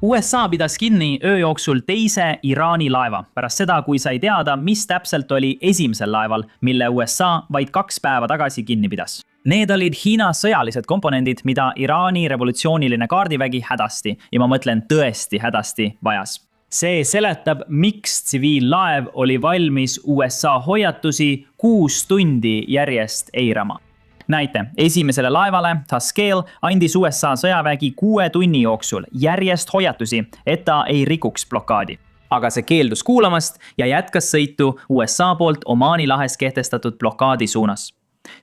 USA pidas kinni öö jooksul teise Iraani laeva pärast seda, kui sai teada, mis täpselt oli esimesel laeval, mille USA vaid 2 päeva tagasi kinni pidas. Need olid Hiina sõjalised komponendid, mida Iraani revolutsiooniline kaardivägi hädasti, ja ma mõtlen tõesti hädasti vajas. See seletab, miks tsiviillaev oli valmis USA hoiatusi 6 tundi järjest eirama. Näite, esimesele laevale, Tuskegee, andis USA sõjavägi 6 tunni jooksul järjest hoiatusi, et ta ei rikuks blokaadi. Aga see keeldus kuulamast ja jätkas sõitu USA poolt Omaani lahes kehtestatud blokaadi suunas.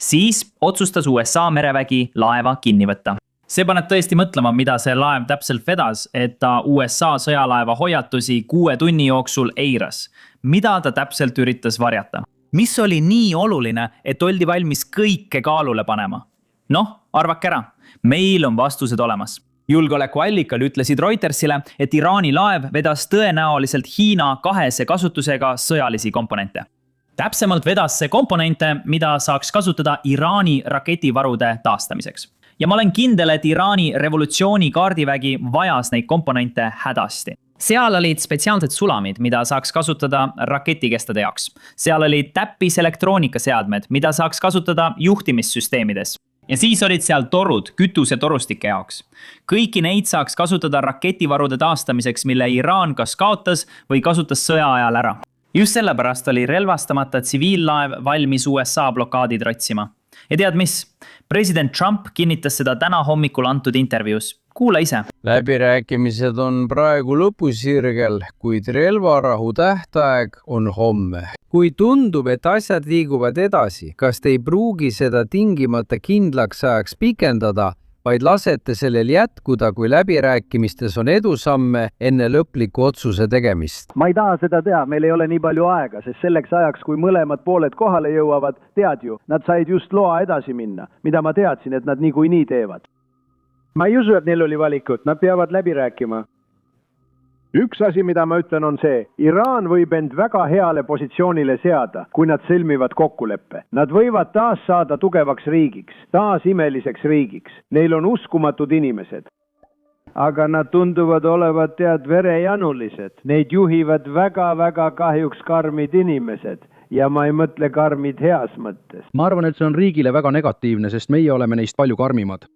Siis otsustas USA merevägi laeva kinni võtta. See paneb tõesti mõtlema, mida see laev täpselt vedas, et ta USA sõjalaeva hoiatusi 6 tunni jooksul eiras. Mida ta täpselt üritas varjata? Mis oli nii oluline, et oldi valmis kõike kaalule panema? Noh, arvake ära. Meil on vastused olemas. Julgeolekuallikad ütlesid Reutersile, et Iraani laev vedas tõenäoliselt Hiina 2 kasutusega sõjalisi komponente. Täpsemalt vedas see komponente, mida saaks kasutada Iraani raketivarude taastamiseks. Ja ma olen kindel, et Iraani revolutsiooni kaardivägi vajas neid komponente hädasti. Seal olid spetsiaalsed sulamid, mida saaks kasutada raketikestade jaoks. Seal olid täppis elektroonikaseadmed, mida saaks kasutada juhtimissüsteemides. Ja siis olid seal torud kütuse torustike jaoks. Kõiki neid saaks kasutada raketivarude taastamiseks, mille Iraan kas kaotas või kasutas sõja ajal ära. Just sellepärast oli relvastamata tsiviillaev valmis USA blokaadid rotsima. Ja tead mis? President Trump kinnitas seda täna hommikul antud intervjuus. Kuula ise. Läbirääkimised on praegu lõpusirgel, kuid relvarahu tähtaeg on homme. Kui tundub, et asjad liiguvad edasi, kas te ei pruugi seda tingimata kindlaks ajaks pikendada, vaid lasete sellel jätkuda, kui läbirääkimistes on edusamme enne lõpliku otsuse tegemist? Ma ei taha seda teha, meil ei ole nii palju aega, sest selleks ajaks, kui mõlemad pooled kohale jõuavad, tead ju, nad said just loa edasi minna, mida ma teadsin, et nad niikuinii teevad. Ma ei usu, et neil oli valikut, nad peavad läbi rääkima. Üks asi, mida ma ütlen, on see, Iraan võib end väga heale positsioonile seada, kui nad sõlmivad kokkuleppe. Nad võivad taas saada tugevaks riigiks, taas imeliseks riigiks. Neil on uskumatud inimesed. Aga nad tunduvad olevat verejanulised. Neid juhivad väga kahjuks karmid inimesed. Ja ma ei mõtle karmid heas mõttes. Ma arvan, et see on riigile väga negatiivne, sest meie oleme neist palju karmimad.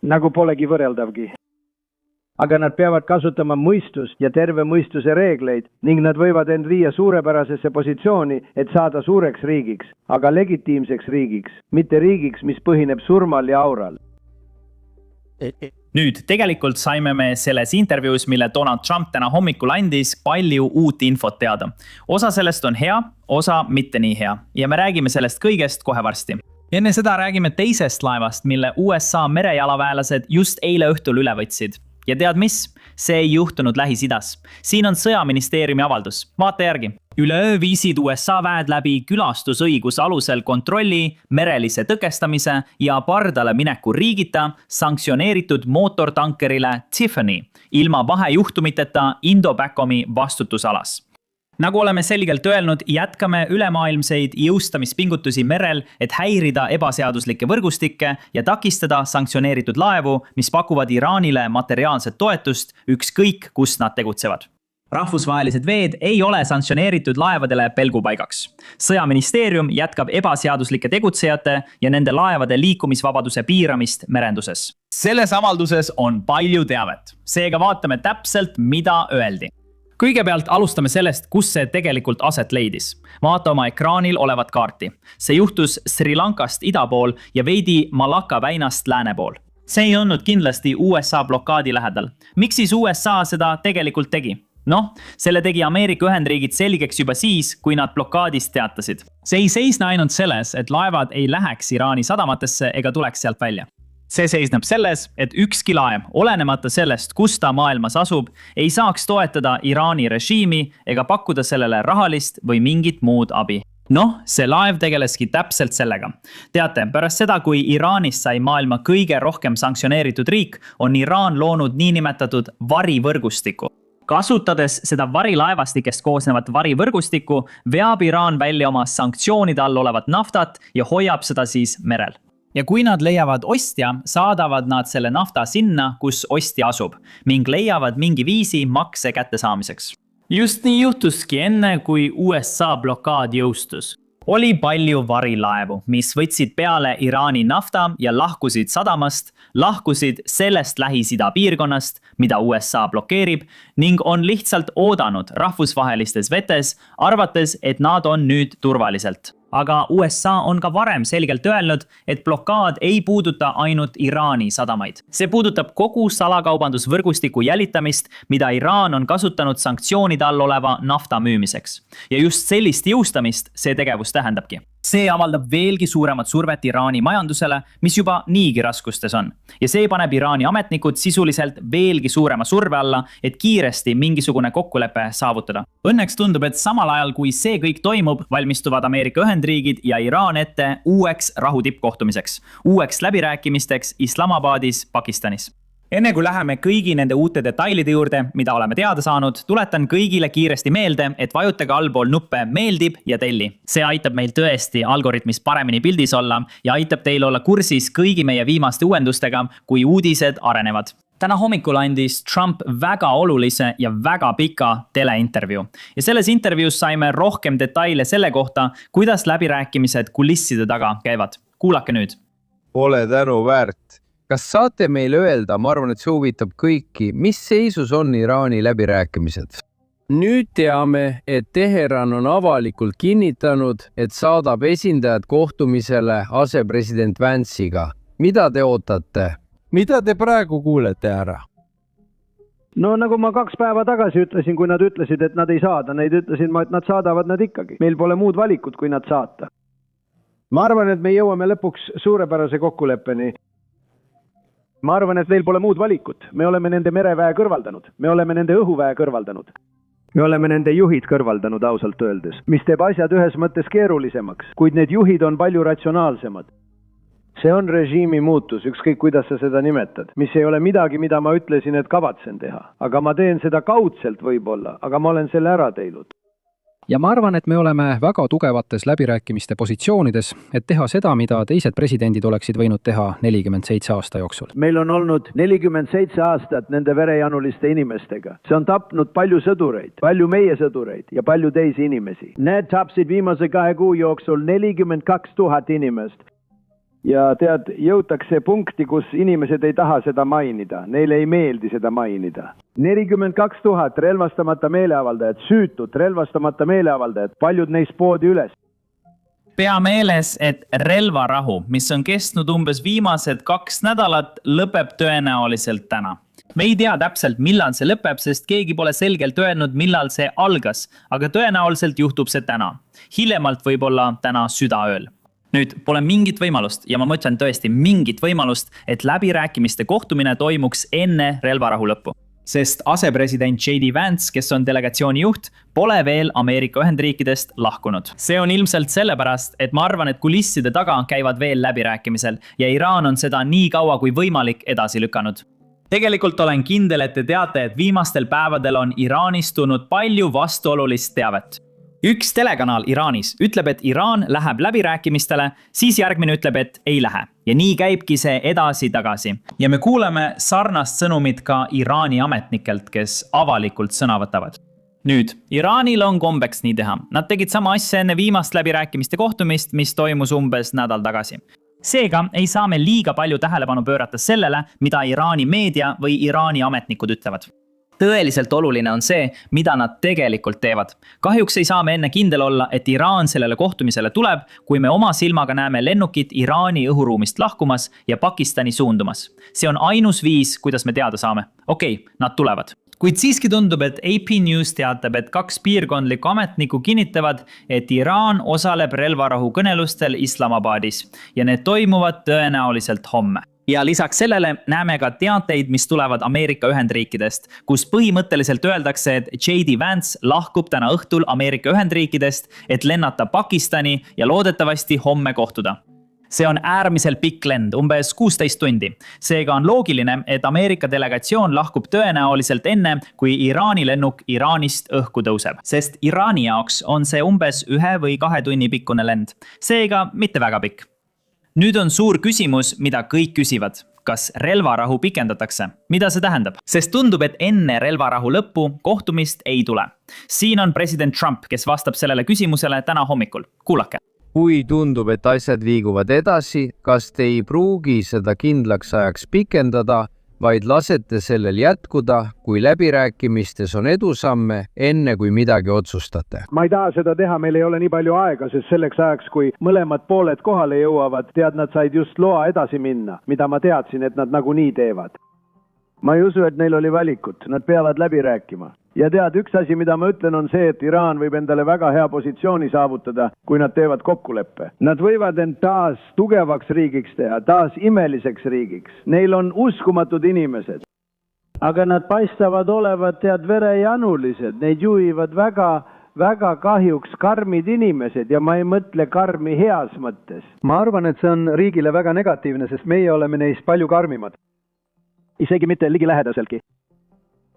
Nagu polegi võrreldavgi. Aga nad peavad kasutama mõistust ja terve mõistuse reegleid ning nad võivad end viia suurepärasesse positsiooni, et saada suureks riigiks, aga legitiimseks riigiks, mitte riigiks, mis põhineb surmal ja aural. Nüüd, tegelikult saime me selles intervjuus, mille Donald Trump täna hommikul andis, palju uut infot teada. Osa sellest on hea, osa mitte nii hea. Ja me räägime sellest kõigest kohe varsti. Enne seda räägime teisest laevast, mille USA merejalaväelased just eile õhtul üle võtsid. Ja tead mis? See ei juhtunud Lähis-Idas. Siin on sõjaministeeriumi avaldus. Vaata järgi. Üleöö viisid USA väed läbi külastusõiguse alusel kontrolli, merelise tõkestamise ja pardale mineku riigita sanktsioneeritud mootortankerile Tiffany ilma vahejuhtumiteta Indo-Pacomi vastutusalas. Nagu oleme selgelt öelnud, jätkame ülemaailmseid jõustamispingutusi merel, et häirida ebaseaduslikke võrgustikke ja takistada sanktsioneeritud laevu, mis pakuvad Iraanile materiaalset toetust, ükskõik kus nad tegutsevad. Rahvusvahelised veed ei ole sanktsioneeritud laevadele pelgupaigaks. Sõjaministeerium jätkab ebaseaduslike tegutsejate ja nende laevade liikumisvabaduse piiramist merenduses. Selles avalduses on palju teavet. Seega vaatame täpselt, mida öeldi. Kõigepealt alustame sellest, kus see tegelikult aset leidis. Vaata oma ekraanil olevat kaarti. See juhtus Sri Lankast ida pool ja veidi Malacca väinast lääne pool. See ei olnud kindlasti USA blokaadi lähedal. Miks siis USA seda tegelikult tegi? Noh, selle tegi Ameerika Ühendriigid selgeks juba siis, kui nad blokaadist teatasid. See ei seisne ainult selles, et laevad ei läheks Iraani sadamatesse ega tuleks sealt välja. See seisneb selles, et ükski laev, olenemata sellest, kus ta maailmas asub, ei saaks toetada Iraani režiimi ega pakkuda sellele rahalist või mingit muud abi. Noh, see laev tegeleski täpselt sellega. Teate, pärast seda, kui Iraanist sai maailma kõige rohkem sanktsioneeritud riik, on Iraan loonud niinimetatud varivõrgustiku. Kasutades seda varilaevastikest koosnevat varivõrgustikku, veab Iraan välja oma sanktsioonide all olevat naftat ja hoiab seda siis merel. ja kui nad leiavad ostja, saadavad nad selle nafta sinna, kus ostja asub ning leiavad mingi viisi makse kättesaamiseks. Just nii juhtuski enne, kui USA blokaad jõustus. Oli palju varilaevu, mis võtsid peale Iraani nafta ja lahkusid sadamast, lahkusid sellest Lähis-Ida piirkonnast, mida USA blokeerib ning on lihtsalt oodanud rahvusvahelistes vetes, arvates, et nad on nüüd turvaliselt. Aga USA on ka varem selgelt öelnud, et blokaad ei puuduta ainult Iraani sadamaid. See puudutab kogu salakaubandusvõrgustiku jälitamist, mida Iraan on kasutanud sanktsioonide all oleva nafta müümiseks. Ja just sellist jõustamist see tegevus tähendabki. See avaldab veelgi suuremat survet Iraani majandusele, mis juba niigi raskustes on. Ja see paneb Iraani ametnikud sisuliselt veelgi suurema surve alla, et kiiresti mingisugune kokkulepe saavutada. Õnneks tundub, et samal ajal kui see kõik toimub, valmistuvad Ameerika Ühendriigid ja Iraan ette uueks rahutippkohtumiseks, uueks läbirääkimisteks Islamabadis, Pakistanis. Enne kui läheme kõigi nende uute detailide juurde, mida oleme teada saanud, tuletan kõigile kiiresti meelde, et vajutage allpool nuppe meeldib ja telli. See aitab meil tõesti algoritmis paremini pildis olla ja aitab teil olla kursis kõigi meie viimaste uuendustega, kui uudised arenevad. Täna hommikul andis Trump väga olulise ja väga pika teleintervjuu. Ja selles intervjuus saime rohkem detaile selle kohta, kuidas läbirääkimised kulisside taga käivad. Kuulake nüüd. Pole tänu väärt. Kas saate meile öelda, ma arvan, et see huvitab kõiki, mis seisus on Iraani läbirääkimised? Nüüd teame, et Teheran on avalikult kinnitanud, et saadab esindajad kohtumisele asepresident Vance'iga. Mida te ootate? Mida te praegu kuulete ära? No nagu ma 2 päeva tagasi ütlesin, kui nad ütlesid, et nad ei saada, neid ütlesin ma, et nad saadavad nad ikkagi. Meil pole muud valikut, kui nad saata. Ma arvan, et me jõuame lõpuks suurepärase kokkuleppeni. Ma arvan, et meil pole muud valikut. Me oleme nende mereväe kõrvaldanud. Me oleme nende õhuväe kõrvaldanud. Me oleme nende juhid kõrvaldanud ausalt öeldes, mis teeb asjad ühes mõttes keerulisemaks, kuid need juhid on palju ratsionaalsemad. See on režiimi muutus, ükskõik kuidas sa seda nimetad, mis ei ole midagi, mida ma ütlesin, et kavatsen teha. Aga ma teen seda kaudselt võib-olla, aga ma olen selle ära teinud. Ja ma arvan, et me oleme väga tugevates läbirääkimiste positsioonides, et teha seda, mida teised presidendid oleksid võinud teha 47 aasta jooksul. Meil on olnud 47 aastat nende verejanuliste inimestega. See on tapnud palju sõdureid, palju meie sõdureid ja palju teisi inimesi. Need tapsid viimase 2 kuu jooksul 42 000 inimest. Ja tead, jõutakse punkti, kus inimesed ei taha seda mainida. Neile ei meeldi seda mainida. 42 000 relvastamata meeleavaldajad, süütud relvastamata meeleavaldajad, paljud neist poodi üles. Pea meeles, et relvarahu, mis on kestnud umbes viimased 2 nädalat, lõpeb tõenäoliselt täna. Me ei tea täpselt, millal see lõpeb, sest keegi pole selgelt öelnud, millal see algas, aga tõenäoliselt juhtub see täna. Hiljemalt võib-olla täna südaööl. Nüüd pole mingit võimalust, ja ma mõtlen tõesti mingit võimalust, et läbirääkimiste kohtumine toimuks enne relvarahu lõppu. Sest asepresident J.D. Vance, kes on delegatsiooni juht, pole veel Ameerika Ühendriikidest lahkunud. See on ilmselt sellepärast, et ma arvan, et kulisside taga käivad veel läbirääkimisel ja Iraan on seda nii kaua kui võimalik edasi lükanud. Tegelikult olen kindel, et te teate, et viimastel päevadel on Iraanist tulnud palju vastuolulist teavet. Üks telekanal Iraanis ütleb, et Iraan läheb läbirääkimistele, siis järgmine ütleb, et ei lähe. Ja nii käibki see edasi-tagasi. Ja me kuuleme sarnast sõnumit ka Iraani ametnikelt, kes avalikult sõna võtavad. Nüüd, Iraanil on kombeks nii teha. Nad tegid sama asja enne viimast läbirääkimiste kohtumist, mis toimus umbes nädal tagasi. Seega ei saa me liiga palju tähelepanu pöörata sellele, mida Iraani meedia või Iraani ametnikud ütlevad. Tõeliselt oluline on see, mida nad tegelikult teevad. Kahjuks ei saa me enne kindel olla, et Iraan sellele kohtumisele tuleb, kui me oma silmaga näeme lennukit Iraani õhuruumist lahkumas ja Pakistani suundumas. See on ainus viis, kuidas me teada saame. Okei, nad tulevad. Kuid siiski tundub, et AP News teatab, et 2 piirkondlikku ametnikku kinnitavad, et Iraan osaleb relvarahu kõnelustel Islamabadis ja need toimuvad tõenäoliselt homme. Ja lisaks sellele näeme ka teateid, mis tulevad Ameerika Ühendriikidest, kus põhimõtteliselt öeldakse, et J.D. Vance lahkub täna õhtul Ameerika Ühendriikidest, et lennata Pakistani ja loodetavasti homme kohtuda. See on äärmiselt pikk lend, umbes 16 tundi. Seega on loogiline, et Ameerika delegatsioon lahkub tõenäoliselt enne, kui Iraani lennuk Iraanist õhku tõuseb. Sest Iraani jaoks on see umbes 1 või 2 tunni pikkune lend. Seega mitte väga pikk. nüüd on suur küsimus, mida kõik küsivad. Kas relvarahu pikendatakse? Mida see tähendab? Sest tundub, et enne relvarahu lõppu kohtumist ei tule. Siin on president Trump, kes vastab sellele küsimusele täna hommikul. Kuulake. Kui tundub, et asjad liiguvad edasi, kas te ei pruugi seda kindlaks ajaks pikendada, vaid lasete sellel jätkuda, kui läbirääkimistes on edusamme, enne kui midagi otsustate? ma ei taha seda teha, meil ei ole nii palju aega, sest selleks ajaks, kui mõlemad pooled kohale jõuavad, nad said just loa edasi minna, mida ma teadsin, et nad nagunii teevad. ma ei usu, et neil oli valikut, nad peavad läbi rääkima. Ja üks asi, mida ma ütlen, on see, et Iraan võib endale väga hea positsiooni saavutada, kui nad teevad kokkuleppe. Nad võivad end taas tugevaks riigiks teha, taas imeliseks riigiks. Neil on uskumatud inimesed. Aga nad paistavad olevat verejanulised, neid juhivad väga kahjuks karmid inimesed ja ma ei mõtle karmi heas mõttes. Ma arvan, et see on riigile väga negatiivne, sest meie oleme neist palju karmimad. Isegi mitte ligilähedaseltki.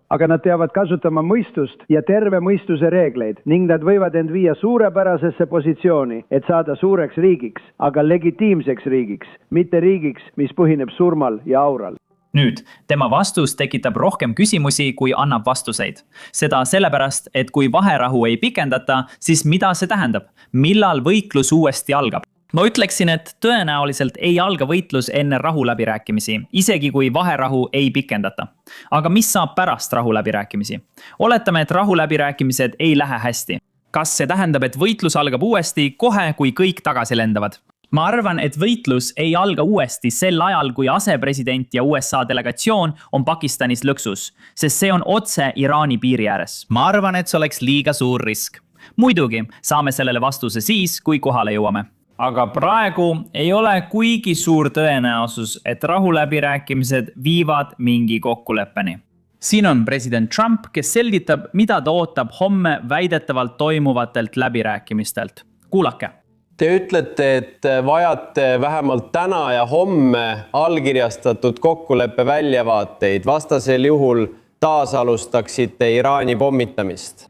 Aga nad teavad kasutama mõistust ja terve mõistuse reegleid ning nad võivad end viia suurepärasesse positsiooni, et saada suureks riigiks, aga legitiimseks riigiks, mitte riigiks, mis põhineb surmal ja aural. Nüüd, tema vastus tekitab rohkem küsimusi, kui annab vastuseid. Seda sellepärast, et kui vaherahu ei pikendata, siis mida see tähendab? Millal võitlus uuesti algab? Ma ütleksin, et tõenäoliselt ei alga võitlus enne rahuläbirääkimisi, isegi kui vaherahu ei pikendata. Aga mis saab pärast rahuläbirääkimisi? Oletame, et rahuläbirääkimised ei lähe hästi. Kas see tähendab, et võitlus algab uuesti kohe, kui kõik tagasi lendavad? Ma arvan, et võitlus ei alga uuesti sel ajal, kui asepresident ja USA delegatsioon on Pakistanis lõksus, sest see on otse Iraani piiri ääres. Ma arvan, et see oleks liiga suur risk. Muidugi, saame sellele vastuse siis, kui kohale jõuame. Aga praegu ei ole kuigi suur tõenäosus, et rahuläbirääkimised viivad mingi kokkuleppeni. Siin on president Trump, kes selgitab, mida ta ootab homme väidetavalt toimuvatelt läbirääkimistelt. Kuulake. Te ütlete, et vajate vähemalt täna ja homme allkirjastatud kokkuleppe väljavaateid. Vastasel juhul taasalustaksite Iraani pommitamist.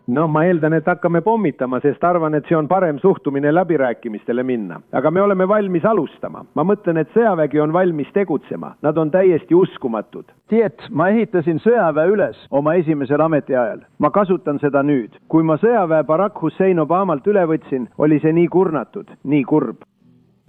No ma eeldan, et hakkame pommitama, sest arvan, et see on parem suhtumine läbirääkimistele minna. Aga me oleme valmis alustama. Ma mõtlen, et sõjavägi on valmis tegutsema. Nad on täiesti uskumatud. Tiet, ma ehitasin sõjaväe üles oma esimesel ametiajal. Ma kasutan seda nüüd. Kui ma sõjaväe Barack Hussein Obamalt üle võtsin, oli see nii kurnatud, nii kurb.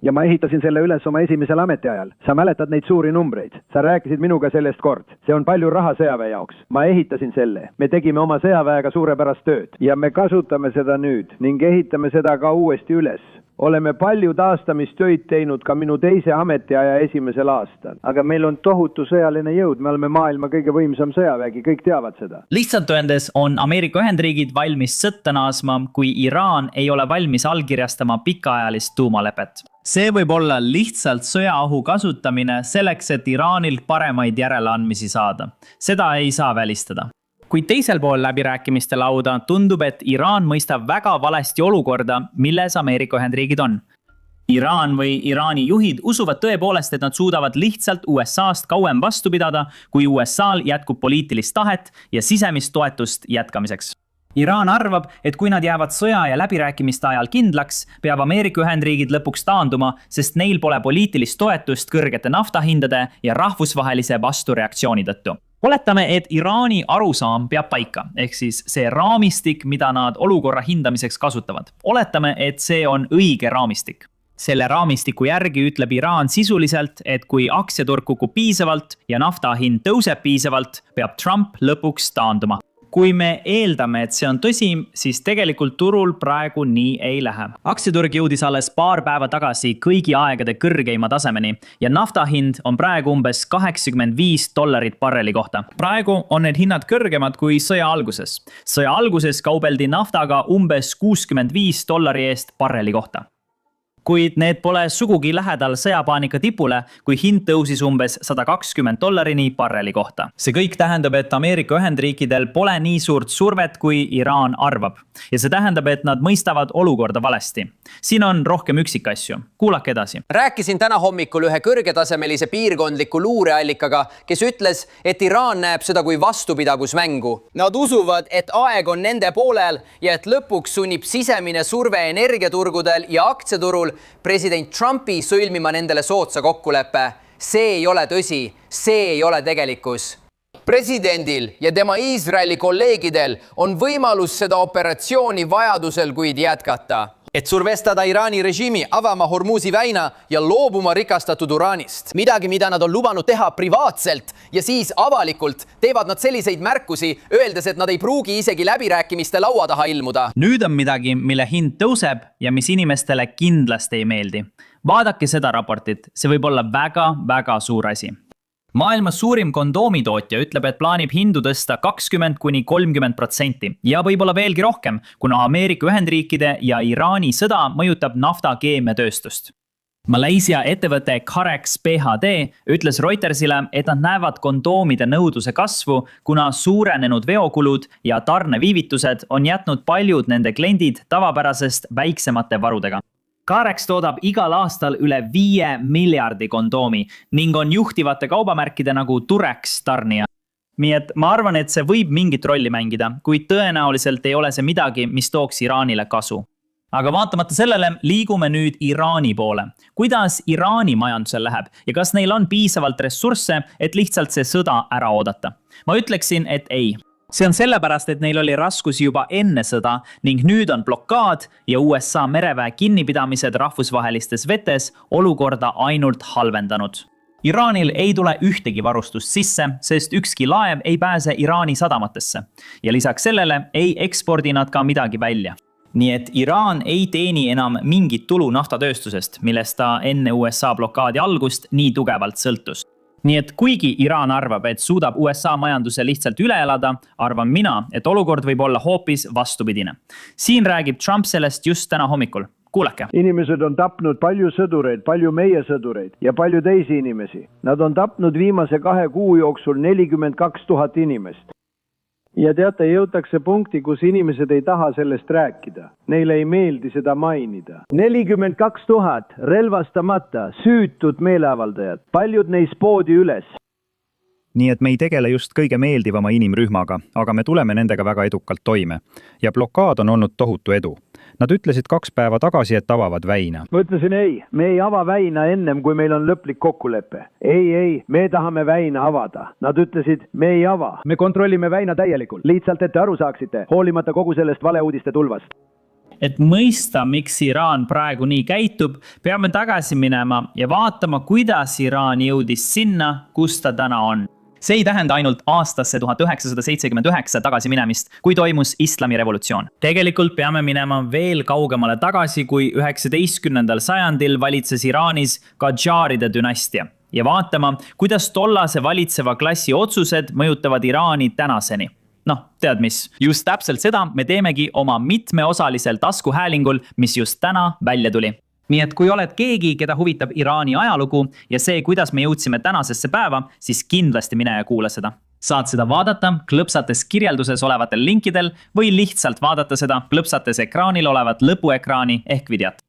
Ja ma ehitasin selle üles oma esimesel ametiajal. Sa mäletad neid suuri numbreid. Sa rääkisid minuga sellest kord. See on palju raha sõjaväe jaoks. Ma ehitasin selle. Me tegime oma sõjaväega suurepärast tööd. Ja me kasutame seda nüüd ning ehitame seda ka uuesti üles. Oleme palju taastamistöid teinud ka minu teise ametiaja esimesel aastal. Aga meil on tohutu sõjaline jõud. Me oleme maailma kõige võimsam sõjavägi. Kõik teavad seda. Lihtsalt öeldes on Ameerika Ühendriigid valmis sõtta naasma, kui Iraan ei ole valmis allkirjastama pikaajalist tuumalepet. See võib olla lihtsalt sõjaohu kasutamine selleks, et Iraanilt paremaid järeleandmisi saada. Seda ei saa välistada. Kui teisel pool läbirääkimiste lauda tundub, et Iraan mõistab väga valesti olukorda, milles Ameerika Ühendriigid on. Iraan või Iraani juhid usuvad tõepoolest, et nad suudavad lihtsalt USA-st kauem vastu pidada, kui USA-l jätkub poliitilist tahet ja sisemist toetust jätkamiseks. Iraan arvab, et kui nad jäävad sõja ja läbirääkimiste ajal kindlaks, peab Ameerika Ühendriigid lõpuks taanduma, sest neil pole poliitilist toetust kõrgete naftahindade ja rahvusvahelise vastureaktsiooni tõttu. Oletame, et Iraani arusaam peab paika, ehk siis see raamistik, mida nad olukorra hindamiseks kasutavad. Oletame, et see on õige raamistik. Selle raamistiku järgi ütleb Iraan sisuliselt, et kui aktsiaturg kukub piisavalt ja naftahind tõuseb piisavalt, peab Trump lõpuks taanduma. Kui me eeldame, et see on tõsi, siis tegelikult turul praegu nii ei lähe. Aktsiaturg jõudis alles paar päeva tagasi kõigi aegade kõrgeima tasemeni ja naftahind on praegu umbes $85 barreli kohta. Praegu on need hinnad kõrgemad kui sõja alguses. Sõja alguses kaubeldi naftaga umbes $65 eest barreli kohta. Kuid need pole sugugi lähedal sõjapaanika tipule, kui hind tõusis umbes $120 barreli kohta. See kõik tähendab, et Ameerika Ühendriikidel pole nii suurt survet, kui Iraan arvab. Ja see tähendab, et nad mõistavad olukorda valesti. Siin on rohkem üksikasju. Kuulake edasi. Rääkisin täna hommikul ühe kõrgetasemelise piirkondliku luureallikaga, kes ütles, et Iraan näeb seda kui vastupidavusmängu. Nad usuvad, et aeg on nende poolel ja et lõpuks sunnib sisemine surve energiaturgudel ja aktsiaturul juhul president Trumpi sõlmima nendele soodsa kokkuleppe. See ei ole tõsi, see ei ole tegelikkus. Presidendil ja tema Iisraeli kolleegidel on võimalus seda operatsiooni vajadusel kuid jätkata. Et survestada Iraani režiimi avama Hormuzi väina ja loobuma rikastatud uraanist. Midagi, mida nad on lubanud teha privaatselt ja siis avalikult teevad nad selliseid märkusi, öeldes, et nad ei pruugi isegi läbirääkimiste laua taha ilmuda. Nüüd on midagi, mille hind tõuseb ja mis inimestele kindlasti ei meeldi. Vaadake seda raportit, see võib olla väga suur asi. Maailmas suurim kondoomitootja ütleb, et plaanib hindu tõsta 20–30% ja võib-olla veelgi rohkem, kuna Ameerika Ühendriikide ja Iraani sõda mõjutab nafta keemiatööstust. Malaysia ettevõte Carex PHD ütles Reutersile, et nad näevad kondoomide nõudluse kasvu, kuna suurenenud veokulud ja tarneviivitused on jätnud paljud nende kliendid tavapärasest väiksemate varudega. Carex toodab igal aastal üle 5 miljardi kondoomi ning on juhtivate kaubamärkide nagu Durex tarnija. Nii et ma arvan, et see võib mingit rolli mängida, kuid tõenäoliselt ei ole see midagi, mis tooks Iraanile kasu. Aga vaatamata sellele liigume nüüd Iraani poole. Kuidas Iraani majandusel läheb ja kas neil on piisavalt ressursse, et lihtsalt see sõda ära oodata? Ma ütleksin, et ei. See on sellepärast, et neil oli raskusi juba enne sõda ning nüüd on blokaad ja USA mereväe kinnipidamised rahvusvahelistes vetes olukorda ainult halvendanud. Iraanil ei tule ühtegi varustust sisse, sest ükski laev ei pääse Iraani sadamatesse ja lisaks sellele ei ekspordi nad ka midagi välja. Nii et Iraan ei teeni enam mingit tulu naftatööstusest, millest ta enne USA blokaadi algust nii tugevalt sõltus. Nii et kuigi Iraan arvab, et suudab USA majanduse lihtsalt üle elada, arvan mina, et olukord võib olla hoopis vastupidine. Siin räägib Trump sellest just täna hommikul. Kuulake. Inimesed on tapnud palju sõdureid, palju meie sõdureid ja palju teisi inimesi. Nad on tapnud viimase 2 kuu jooksul 42 000 inimest. Ja teate, jõutakse punkti, kus inimesed ei taha sellest rääkida. Neile ei meeldi seda mainida. 42 000 relvastamata, süütud meeleavaldajad. Paljud neist poodi üles. Nii et me ei tegele just kõige meeldivama inimrühmaga, aga me tuleme nendega väga edukalt toime. Ja blokaad on olnud tohutu edu. Nad ütlesid 2 päeva tagasi, et avavad väina. Ma ütlesin ei, me ei ava väina ennem, kui meil on lõplik kokkulepe. Ei, me tahame väina avada. Nad ütlesid, me ei ava. Me kontrollime väina täielikult. Lihtsalt, et te aru saaksite, hoolimata kogu sellest valeuudiste tulvast. Et mõista, miks Iraan praegu nii käitub, peame tagasi minema ja vaatama, kuidas Iraan jõudis sinna, kus ta täna on. See ei tähenda ainult aastasse 1979 tagasi minemist, kui toimus islami revolutsioon. Tegelikult peame minema veel kaugemale tagasi, kui 19. sajandil valitses Iraanis Qadžaaride dünastia ja vaatama, kuidas tollase valitseva klassi otsused mõjutavad Iraani tänaseni. Tead mis, just täpselt seda me teemegi oma mitmeosalisel taskuhäälingul, mis just täna välja tuli. Nii et kui oled keegi, keda huvitab Iraani ajalugu ja see, kuidas me jõudsime tänasesse päeva, siis kindlasti mine ja kuula seda. Saad seda vaadata klõpsates kirjelduses olevatel linkidel või lihtsalt vaadata seda klõpsates ekraanil olevat lõpuekraani ehk videot.